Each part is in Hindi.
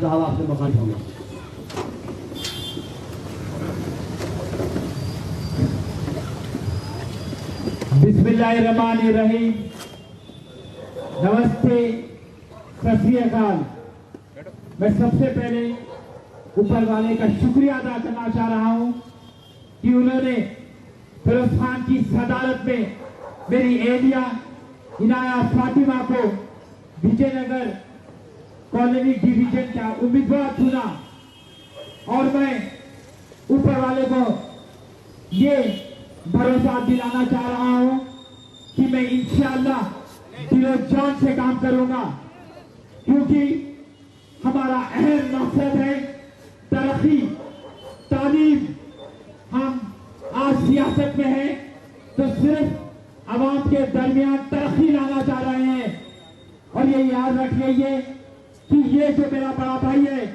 साहब आपसे मौका दूंगा। बिस्मिल्लाहिर्रहमानिर्रहीम। नमस्ते, सत श्री अकाल। मैं सबसे पहले ऊपर वाले का शुक्रिया अदा करना चाह रहा हूं कि उन्होंने फिरोज खान की सदारत में मेरी एहलिया इनाया फातिमा को विजयनगर कॉलोनी डिवीजन का उम्मीदवार चुना और मैं ऊपर वाले को ये भरोसा दिलाना चाह रहा हूं कि मैं इंशाअल्लाह दिलो जान से काम करूंगा, क्योंकि हमारा अहम मकसद है तरक्की, तालीम। हम आज सियासत में हैं तो सिर्फ आवाम के दरमियान तरक्की लाना चाह रहे हैं। और ये याद रख लीजिए कि ये जो मेरा बड़ा भाई है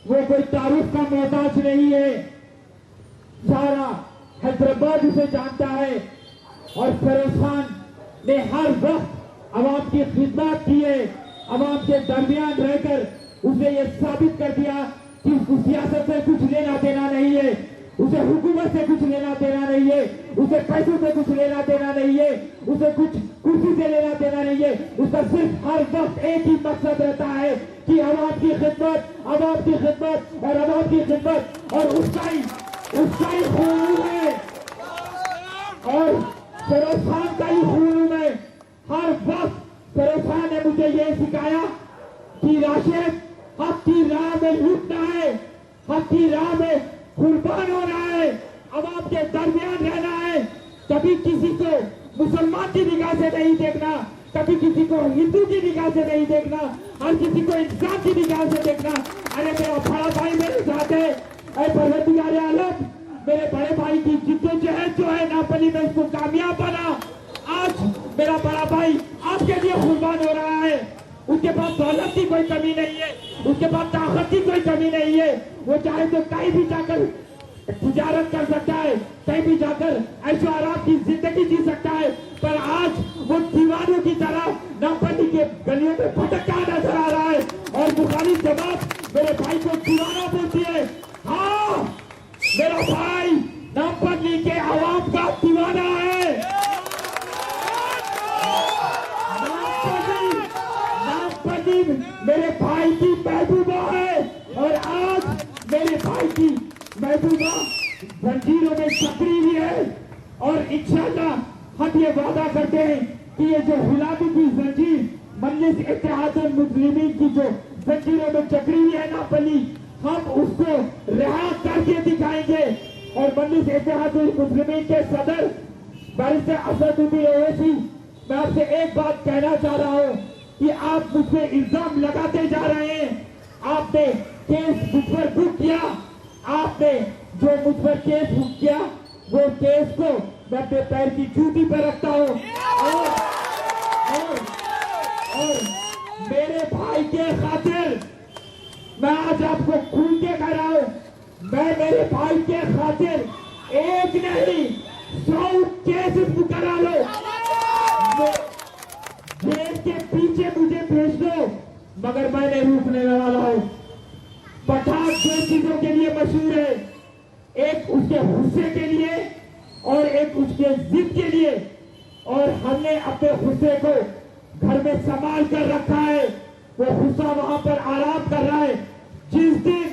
वो कोई तारुफ का मोहताज नहीं है। सारा हैदराबाद उसे जानता है और फिरोज खान ने हर वक्त आवाम की खिदमत की है। आवाम के दरमियान रहकर उसने ये साबित कर दिया कि उसको सियासत से कुछ लेना देना नहीं है, उसे हुकूमत से कुछ लेना देना नहीं है, उसे पैसों से कुछ लेना देना नहीं है, उसे कुछ कुर्सी से लेना देना नहीं है। उसका सिर्फ हर वक्त एक ही मकसद रहता है कि आवाम की खिदमत, आवाम की खिदमत और आवाम की खिदमत। और उसका ही खून है और फिरोज खान का ही खून है। हर वक्त फिरोज खान ने मुझे ये सिखाया कि राशिद, हक की राह में लूटना है, हक की राह में कुर्बान होना है, आवाम के दरमियान रहना है। कभी किसी को मुसलमान की निगाह से नहीं देखना, कभी किसी को हिंदू की निगाह से नहीं देखना, हर किसी को इंसान की निगाह से देखना। अरे मेरा बड़ा भाई मेरे साथ है, अरे परवरदिगार आलम मेरे बड़े भाई की जिद्दोजहद जो है नापली में उसको कामयाब बना। आज मेरा बड़ा भाई आपके लिए कुर्बान हो रहा है। उसके पास दौलत की कोई कमी नहीं है, उसके पास ताकत की कोई कमी नहीं है। वो चाहे तो कहीं भी जाकर तिजारत कर सकता है, कहीं भी जाकर ऐशो आराम की जिंदगी जी सकता है। पर आज वो दीवारों की तरह नापली के गलियों में भटकता नजर आ रहा है और मुखालिफ जमात मेरे भाई को दीवाना बोलती है। हाँ, मेरा भाई नापली के आवाम का दीवाना है। नापली मेरे भाई की महबूबा है और आज मेरे भाई की महबूबा जंजीरों में सक्रिय हुई है। और इंशाअल्लाह हम ये वादा करते हैं कि ये जो गुलामी की जंजीर मजलिस इत्तेहादुल मुस्लिमीन की जो जंजीरों में जकड़ी हुई है नापली, हम उसको रिहा करके दिखाएंगे। और मजलिस इत्तेहादुल मुस्लिमीन के सदर बारिस्टर असदुद्दीन ओवैसी, मैं आपसे एक बात कहना चाह रहा हूँ कि आप मुझ पे इल्जाम लगाते जा रहे हैं। आपने केस मुझ पर बुक किया, आपने जो मुझ पर केस बुक किया वो केस को मैं अपने पैर की जूती पर रखता हूँ। और मेरे भाई के खातिर मैं आज आपको खून के कह रहा हूँ, मैं मेरे भाई के खातिर एक नहीं 100 केस बुक करा लो। जेल के पीछे मुझे भेज दो, मगर मैं नहीं रुकने वाला हूँ। पठान दो चीजों के लिए मशहूर है, एक उसके गुस्से के लिए और एक उसके जिद के लिए। और हमने अपने गुस्से को घर में संभाल कर रखा है, वो गुस्सा वहां पर आराम कर रहा है। जिस दिन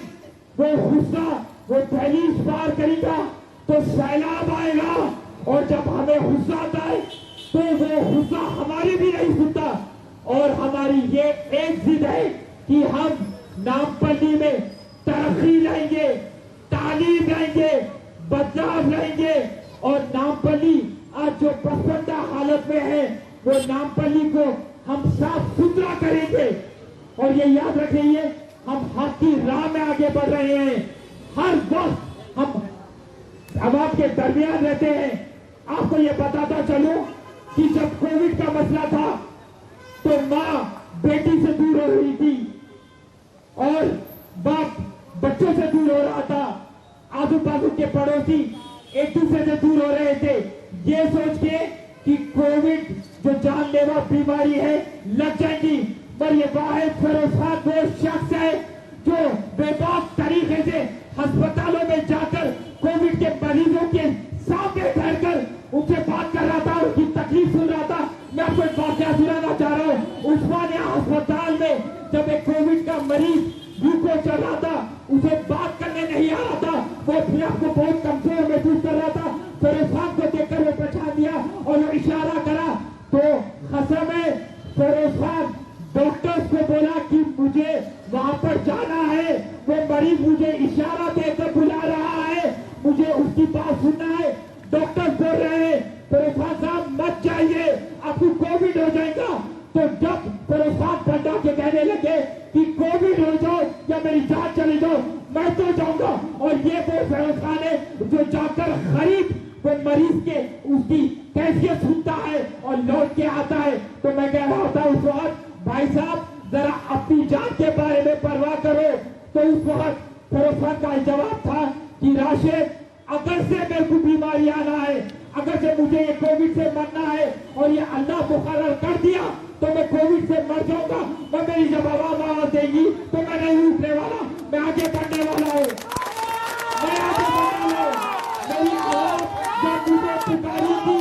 वो गुस्सा वो दहलीज पार करेगा तो सैलाब आएगा, और जब हमें गुस्सा आता है तो वो गुस्सा हमारी भी नहीं सुनता। और हमारी ये एक जिद है कि हम नामपल्ली में तरक्की लाएंगे, तालीम लाएंगे, बदलाव लाएंगे। और नामपल्ली आज जो पसंदा हालत में है वो नामपल्ली को हम साफ सुथरा करेंगे। और ये याद रखिए, हम हक की राह में आगे बढ़ रहे हैं। हर वक्त हम आवाम के दरमियान रहते हैं। आपको ये बताता चलूं कि जब कोविड का मसला था तो माँ बेटी से दूर हो रही थी और बाप बच्चों से दूर हो रहा था। आजू बाजू के पड़ोसी एक दूसरे से दूर हो रहे थे, ये सोच के कि कोविड जो जानलेवा बीमारी है लग जाएगी। पर ये वाहिद फिरोज खान वो शख्स है वो बेबाक तरीके से अस्पतालों में जाकर कोविड के मरीजों के सामने बैठकर उनसे बात कर रहा था, उनकी तकलीफ सुन रहा था। मैं आपको एक वाकया सुनाना चाह रहा हूँ। उस्मानिया अस्पताल में जब एक कोविड का मरीज ग्लूकोज चल रहा था, उसे बात करने नहीं आ रहा था, वो अपने आप को बहुत कमजोर महसूस कर रहा था। फिरोज खान को देखकर वो पहचान दिया और वो इशारा करा तो कसम है फिरोज खान डॉक्टर्स को बोला कि मुझे वहां पर जाना है, वो मरीज मुझे इशारा देकर बुला रहा है, मुझे उसकी बात सुनना है। डॉक्टर्स बोल रहे हैं फिरोज खान साहब मत जाइए, आपको कोविड हो जाएगा। तो जब फिरोज खान पलटा के कहने लगे कि कोविड हो जाओ या मेरी जान चली जाओ, मैं तो जाऊंगा। और ये वो फिरोज खान है जो जाकर गरीब वो मरीज के उसकी कैफियत सुनता है और लौट के आता है। तो मैं कह रहा था उस वक्त भाई साहब जरा अपनी जान के बारे में परवाह करो। तो उस वक्त फिरोज खान का जवाब था कि राशिद अगर से मेरे को बीमारी आना है, अगर से मुझे ये कोविड से मरना है और ये अल्लाह मुकर्रर कर दिया तो मैं कोविड से मर जाऊंगा, मैं मेरी जब आवाज देगी तो मैं नहीं उठने वाला, मैं आगे बढ़ने वाला हूँ, मैं आगे बढ़ने वाला हूँ। मेरी आवाज जब मुझे पुकारेगी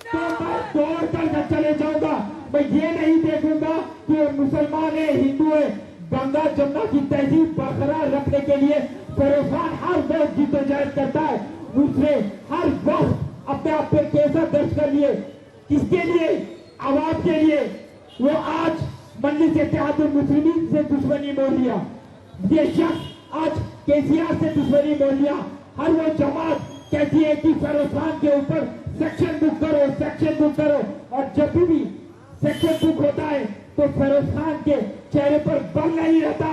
तो मैं दौड़ कर चले जाऊंगा। मैं ये नहीं देखूंगा कि मुसलमान है हिंदू है, गंगा जमुना की तहजीब बरकरार रखने के लिए फिरोज खान हर वक्त जिद्दोजहद करता है। उसने हर वक्त अपने आप पे केस दर्ज कर लिए, किसके लिए? आवाम के लिए। वो आज मजलिस इत्तेहादुल मुस्लिमीन से दुश्मनी मोल लिया, ये शख्स आज केसीआर से दुश्मनी मोल लिया। हर वो जमात कहती है कि फिरोज खान के ऊपर सेक्शन बुक करो, सेक्शन बुक करो, और जब भी सेक्शन बुक होता है तो फिरोज खान के चेहरे पर बल नहीं रहता,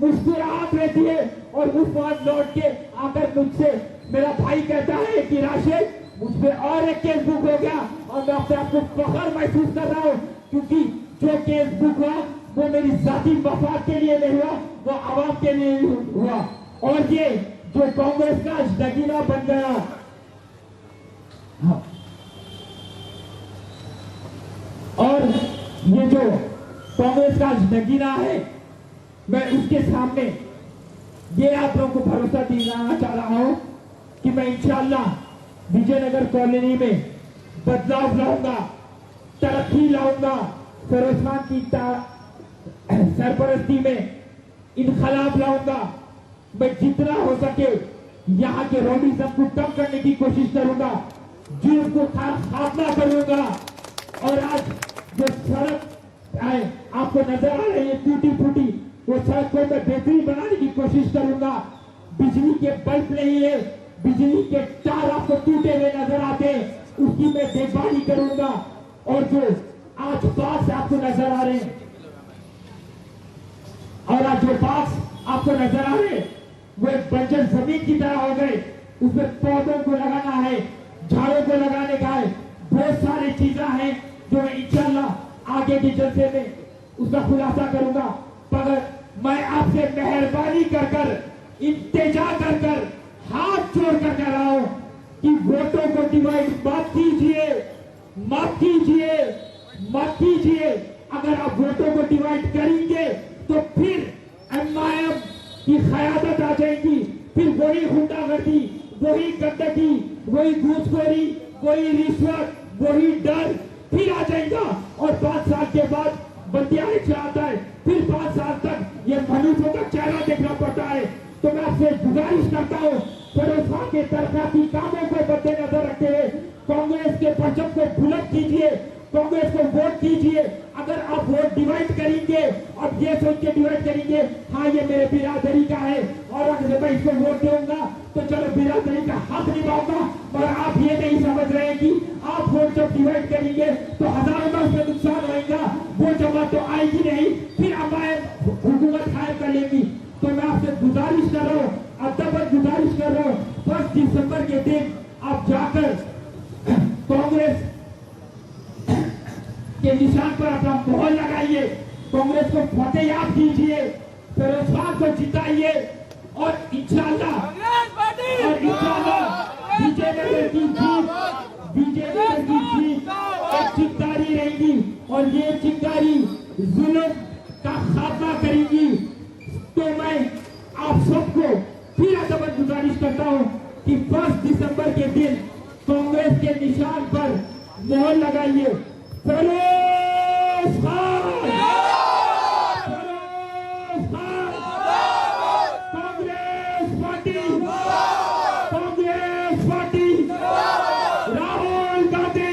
मुस्कुराहट रहती है। और उस वक्त लौट के आकर मुझसे मेरा भाई कहता है कि राशिद मुझ पे और एक केस बुक हो गया और मैं अपने आप को फख्र महसूस कर रहा हूँ, क्योंकि जो केस बुक हुआ वो मेरी जाती मफाद के लिए नहीं हुआ, वो आवाम के लिए हुआ। और ये जो कांग्रेस का दगीना बन गया, हाँ, और ये जो कांग्रेस का नगीना है, मैं उसके सामने ये आप लोगों को भरोसा दिलाना चाह रहा हूं कि मैं इंशाअल्लाह विजयनगर कॉलोनी में बदलाव लाऊंगा, तरक्की लाऊंगा, फिरोज खान की सरपरस्ती में इनकलाब लाऊंगा। मैं जितना हो सके यहाँ के रोडिज्म को कम करने की कोशिश करूंगा, जुर्म को खात्मा करूंगा। और आज जो सड़क आए आपको नजर आ रही है टूटी फूटी, वो सड़क को मैं बेहतरीन बनाने की कोशिश करूंगा। बिजली के बल्ब नहीं है, बिजली के तार आपको टूटे हुए नजर आते हैं, उसकी मैं देखभाली करूंगा। और जो आज बाक्स आपको नजर आ रहे हैं, और आज जो बाक्स आपको नजर आ रहे हैं वो एक बंजर जमीन की तरह हो गए, उसमें पौधों को लगाना है, झाड़ों को लगाने का है, बहुत सारी चीजें हैं जो मैं इंशाअल्लाह आगे के जलसे में उसका खुलासा करूंगा। मगर मैं आपसे मेहरबानी कर कर इल्तिजा कर कर हाथ जोड़ कर कह रहा हूं कि वोटों को डिवाइड मत कीजिए, मत कीजिए, मत कीजिए। अगर आप वोटों को डिवाइड करेंगे तो फिर एमआईएम की क़यादत आ जाएगी, फिर वही गुंडागर्दी, वही गंदगी, वही घूसखोरी, वही रिश्वत, वही डर फिर आ जाएगा। और 5 साल के बाद बंदियां चलाता है, फिर 5 साल तक ये मनुष्यों का चेहरा देखना पड़ता है। तो मैं आपसे गुजारिश करता हूँ फिरोज खान के तरक्याती कामों को मद्देनजर रखते हुए कांग्रेस के परचम को बुलंद कीजिए, कांग्रेस को वोट कीजिए। अगर आप वोट डिवाइड करेंगे और ये सोच के डिवाइड करेंगे हाँ ये मेरे बिरादरी का है और अगर मैं इसको वोट दूंगा तो चलो बिरादरी का हक निभाऊंगा, और आप ये नहीं समझ रहे कि आप वोट जब डिवाइड करेंगे तो हजारों का उसमें नुकसान होगा, वो जमा तो आएगी नहीं, फिर हमारे हुकूमत कायम कर लेगी। तो मैं आपसे गुजारिश कर रहा हूँ, अदब गुजारिश कर रहा हूँ, 1 दिसंबर के दिन आप जाकर कांग्रेस के निशान पर अपना मोहर लगाइए, कांग्रेस को फतेहयाब कीजिए, फिरोज खान को जिताइए और इंशाअल्लाह विजयनगर की जीत एक चिंगारी रहेगी और ये चिंगारी जुल्म का खात्मा करेगी। तो मैं आप सबको फिर अदब गुजारिश करता हूं कि 1 दिसंबर के दिन कांग्रेस के निशान पर मोहर लगाइए। Firoz Khan, Congress party, Congress party, Rahul Gandhi